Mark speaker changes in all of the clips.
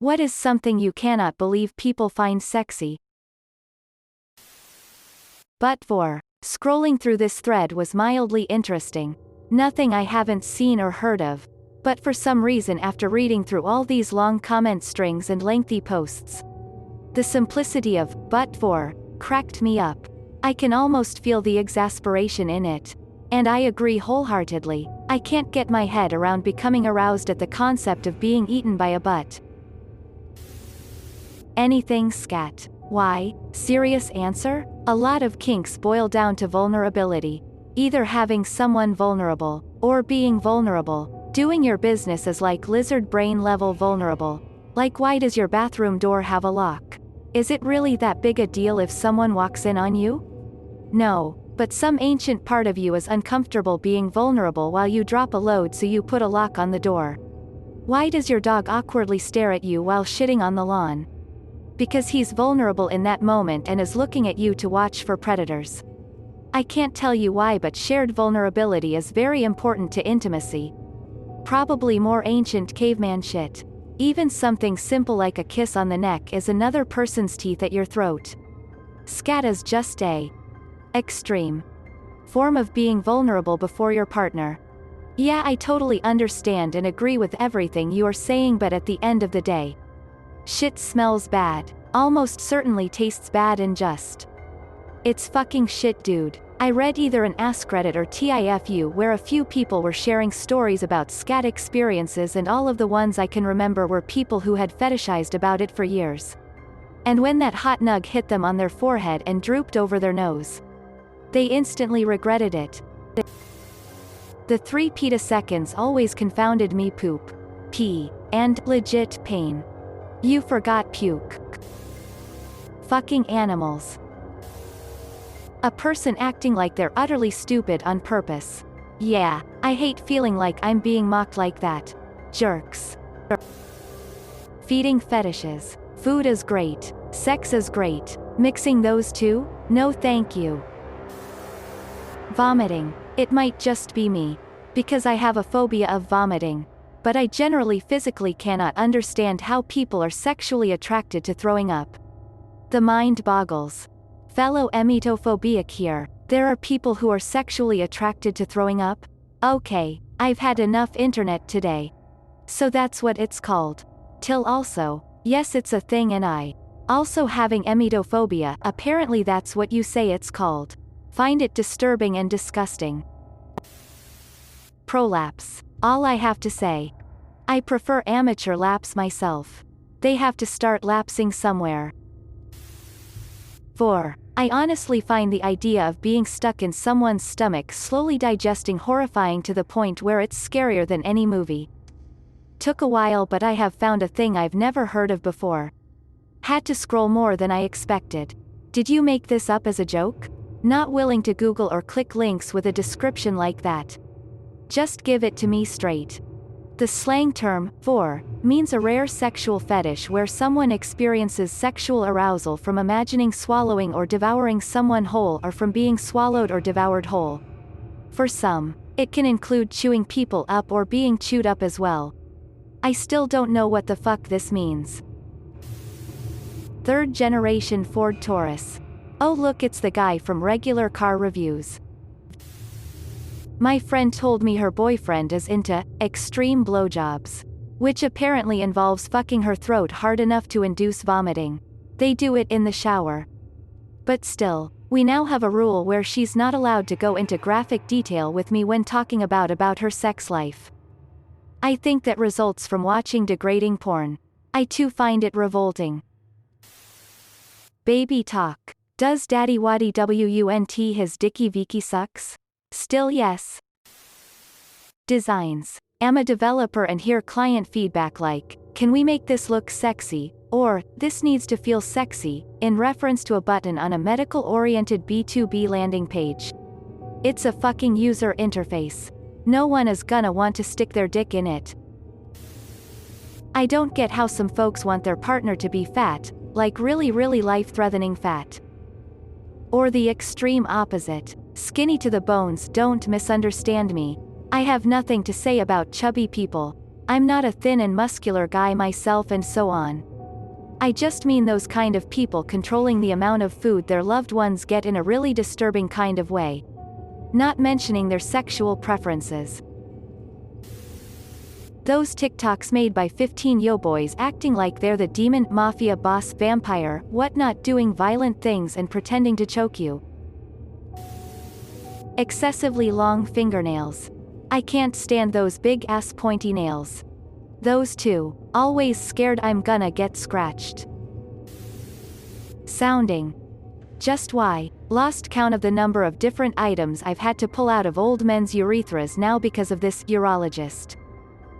Speaker 1: What is something you cannot believe people find sexy? But 4. Scrolling through this thread was mildly interesting. Nothing I haven't seen or heard of. But for some reason, after reading through all these long comment strings and lengthy posts, the simplicity of "but 4" cracked me up. I can almost feel the exasperation in it. And I agree wholeheartedly. I can't get my head around becoming aroused at the concept of being eaten by a butt. Anything scat. Why? Serious answer? A lot of kinks boil down to vulnerability. Either having someone vulnerable, or being vulnerable. Doing your business is like lizard brain level vulnerable. Like, why does your bathroom door have a lock? Is it really that big a deal if someone walks in on you? No, but some ancient part of you is uncomfortable being vulnerable while you drop a load, so you put a lock on the door. Why does your dog awkwardly stare at you while shitting on the lawn? Because he's vulnerable in that moment and is looking at you to watch for predators. I can't tell you why, but shared vulnerability is very important to intimacy. Probably more ancient caveman shit. Even something simple like a kiss on the neck is another person's teeth at your throat. Scat is just a extreme form of being vulnerable before your partner. Yeah, I totally understand and agree with everything you are saying, but at the end of the day, shit smells bad, almost certainly tastes bad, and just it's fucking shit, dude. I read either an AskReddit or TIFU where a few people were sharing stories about scat experiences, and all of the ones I can remember were people who had fetishized about it for years. And when that hot nug hit them on their forehead and drooped over their nose, they instantly regretted it. The 3 petaseconds always confounded me: poop, pee, and legit pain. You forgot puke. Fucking animals. A person acting like they're utterly stupid on purpose. Yeah, I hate feeling like I'm being mocked like that. Jerks. Feeding fetishes. Food is great. Sex is great. Mixing those two? No thank you. Vomiting. It might just be me, because I have a phobia of vomiting. But I generally physically cannot understand how people are sexually attracted to throwing up. The mind boggles. Fellow emetophobic here. There are people who are sexually attracted to throwing up? Okay, I've had enough internet today. So that's what it's called. Till also, yes, it's a thing, and I also having emetophobia, apparently that's what you say it's called. Find it disturbing and disgusting. Prolapse. All I have to say. I prefer amateur laps myself. They have to start lapsing somewhere. 4. I honestly find the idea of being stuck in someone's stomach slowly digesting horrifying to the point where it's scarier than any movie. Took a while, but I have found a thing I've never heard of before. Had to scroll more than I expected. Did you make this up as a joke? Not willing to Google or click links with a description like that. Just give it to me straight. The slang term, 4, means a rare sexual fetish where someone experiences sexual arousal from imagining swallowing or devouring someone whole, or from being swallowed or devoured whole. For some, it can include chewing people up or being chewed up as well. I still don't know what the fuck this means. 3rd generation Ford Taurus. Oh look, it's the guy from Regular Car Reviews. My friend told me her boyfriend is into extreme blowjobs, which apparently involves fucking her throat hard enough to induce vomiting. They do it in the shower. But still, we now have a rule where she's not allowed to go into graphic detail with me when talking about her sex life. I think that results from watching degrading porn. I too find it revolting. Baby talk. Does daddy waddy wunt his dicky Viki sucks? Still yes. Designs. Am a developer and hear client feedback like, can we make this look sexy, or, this needs to feel sexy, in reference to a button on a medical-oriented B2B landing page. It's a fucking user interface. No one is gonna want to stick their dick in it. I don't get how some folks want their partner to be fat, like really life-threatening fat. Or the extreme opposite, skinny to the bones. Don't misunderstand me. I have nothing to say about chubby people. I'm not a thin and muscular guy myself and so on. I just mean those kind of people controlling the amount of food their loved ones get in a really disturbing kind of way. Not mentioning their sexual preferences. Those TikToks made by 15 yo-boys acting like they're the demon, mafia boss, vampire, whatnot, doing violent things and pretending to choke you. Excessively long fingernails. I can't stand those big-ass pointy nails. Those two. Always scared I'm gonna get scratched. Sounding. Just why? Lost count of the number of different items I've had to pull out of old men's urethras now because of this urologist.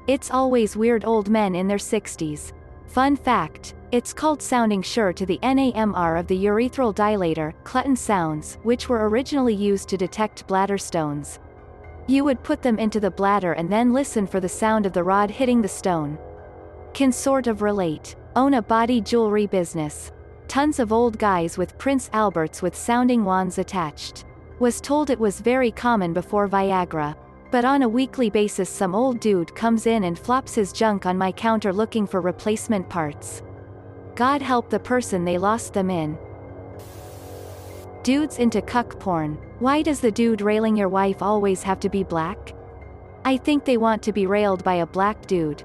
Speaker 1: It's always weird old men in their 60s. Fun fact, it's called sounding sure to the NAMR of the urethral dilator, Clutton sounds, which were originally used to detect bladder stones. You would put them into the bladder and then listen for the sound of the rod hitting the stone. Can sort of relate. Own a body jewelry business. Tons of old guys with Prince Alberts with sounding wands attached. Was told it was very common before Viagra. But on a weekly basis some old dude comes in and flops his junk on my counter looking for replacement parts. God help the person they lost them in. Dudes into cuck porn. Why does the dude railing your wife always have to be black? I think they want to be railed by a black dude.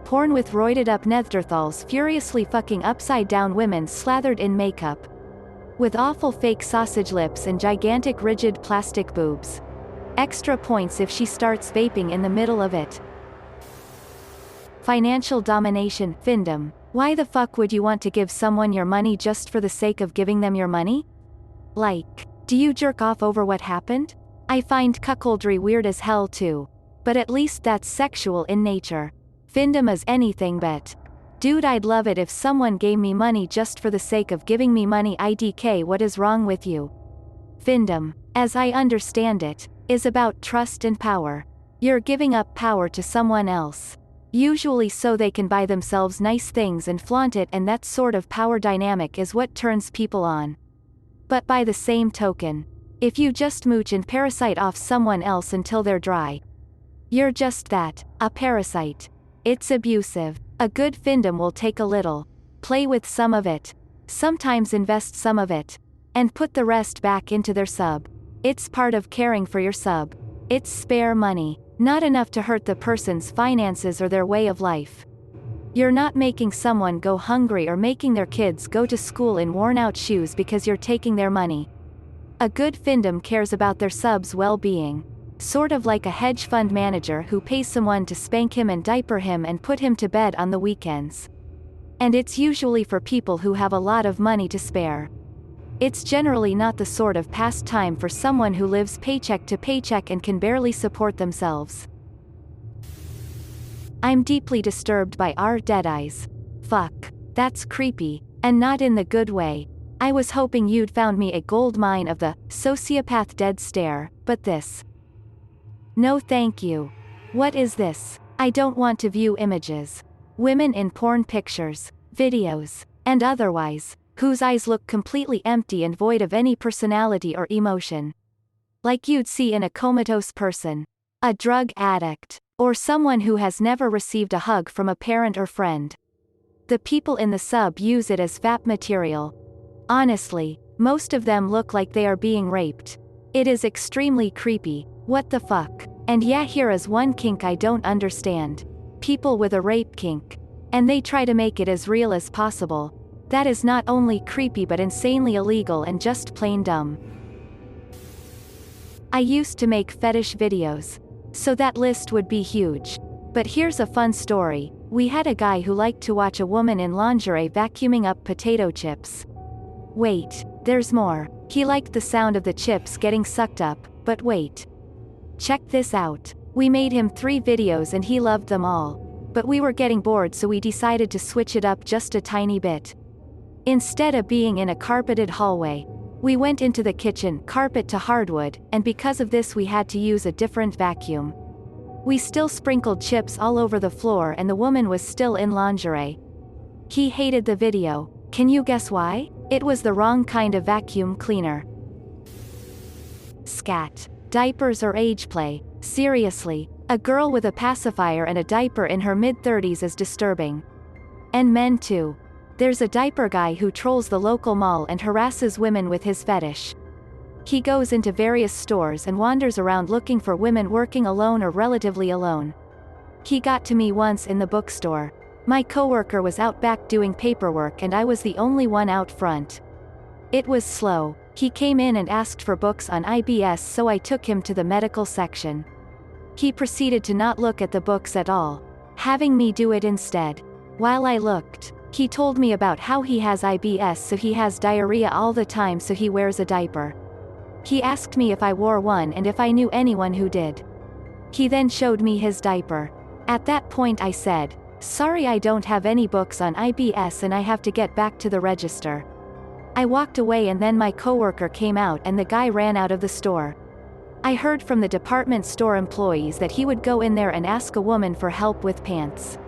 Speaker 1: Porn with roided up Neanderthals furiously fucking upside down women slathered in makeup. With awful fake sausage lips and gigantic rigid plastic boobs. Extra points if she starts vaping in the middle of it. Financial domination, findom. Why the fuck would you want to give someone your money just for the sake of giving them your money? Like, do you jerk off over what happened? I find cuckoldry weird as hell too. But at least that's sexual in nature. Findom is anything but. Dude, I'd love it if someone gave me money just for the sake of giving me money. IDK, what is wrong with you? Findom, as I understand it, is about trust and power. You're giving up power to someone else. Usually so they can buy themselves nice things and flaunt it, and that sort of power dynamic is what turns people on. But by the same token, if you just mooch and parasite off someone else until they're dry, you're just that, a parasite. It's abusive. A good findom will take a little, play with some of it, sometimes invest some of it, and put the rest back into their sub. It's part of caring for your sub. It's spare money, not enough to hurt the person's finances or their way of life. You're not making someone go hungry or making their kids go to school in worn-out shoes because you're taking their money. A good findom cares about their sub's well-being. Sort of like a hedge fund manager who pays someone to spank him and diaper him and put him to bed on the weekends. And it's usually for people who have a lot of money to spare. It's generally not the sort of pastime for someone who lives paycheck to paycheck and can barely support themselves. I'm deeply disturbed by our deadeyes. Fuck. That's creepy, and not in the good way. I was hoping you'd found me a gold mine of the sociopath dead stare, but this. No thank you. What is this? I don't want to view images. Women in porn pictures, videos, and otherwise, whose eyes look completely empty and void of any personality or emotion. Like you'd see in a comatose person, a drug addict, or someone who has never received a hug from a parent or friend. The people in the sub use it as FAP material. Honestly, most of them look like they are being raped. It is extremely creepy. What the fuck? And yeah, here is one kink I don't understand. People with a rape kink. And they try to make it as real as possible. That is not only creepy but insanely illegal and just plain dumb. I used to make fetish videos. So that list would be huge. But here's a fun story. We had a guy who liked to watch a woman in lingerie vacuuming up potato chips. Wait, there's more. He liked the sound of the chips getting sucked up, but wait. Check this out. We made him 3 videos and he loved them all. But we were getting bored, so we decided to switch it up just a tiny bit. Instead of being in a carpeted hallway, we went into the kitchen, carpet to hardwood, and because of this we had to use a different vacuum. We still sprinkled chips all over the floor and the woman was still in lingerie. He hated the video. Can you guess why? It was the wrong kind of vacuum cleaner. Scat. Diapers or age play? Seriously, A girl with a pacifier and a diaper in her mid-30s is disturbing. And men too. There's a diaper guy who trolls the local mall and harasses women with his fetish. He goes into various stores and wanders around looking for women working alone or relatively alone. He got to me once in the bookstore. My coworker was out back doing paperwork and I was the only one out front. It was slow. He came in and asked for books on IBS, so I took him to the medical section. He proceeded to not look at the books at all, having me do it instead. While I looked, he told me about how he has IBS, so he has diarrhea all the time, so he wears a diaper. He asked me if I wore one and if I knew anyone who did. He then showed me his diaper. At that point I said, "Sorry, I don't have any books on IBS and I have to get back to the register." I walked away and then my coworker came out and the guy ran out of the store. I heard from the department store employees that he would go in there and ask a woman for help with pants.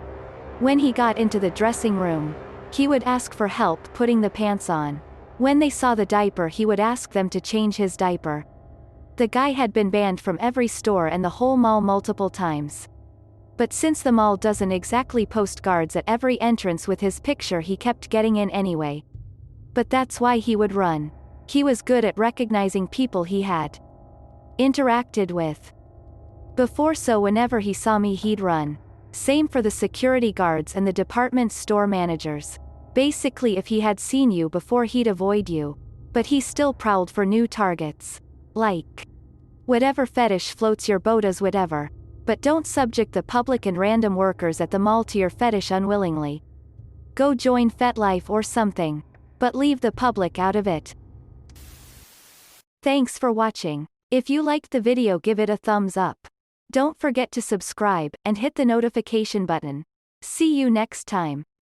Speaker 1: When he got into the dressing room, he would ask for help putting the pants on. When they saw the diaper, he would ask them to change his diaper. The guy had been banned from every store and the whole mall multiple times. But since the mall doesn't exactly post guards at every entrance with his picture, he kept getting in anyway. But that's why he would run. He was good at recognizing people he had interacted with before, so whenever he saw me he'd run. Same for the security guards and the department store managers. Basically, if he had seen you before, he'd avoid you. But he still prowled for new targets. Like, whatever fetish floats your boat is whatever. But don't subject the public and random workers at the mall to your fetish unwillingly. Go join FetLife or something. But leave the public out of it. Thanks for watching. If you liked the video, give it a thumbs up. Don't forget to subscribe and hit the notification button. See you next time.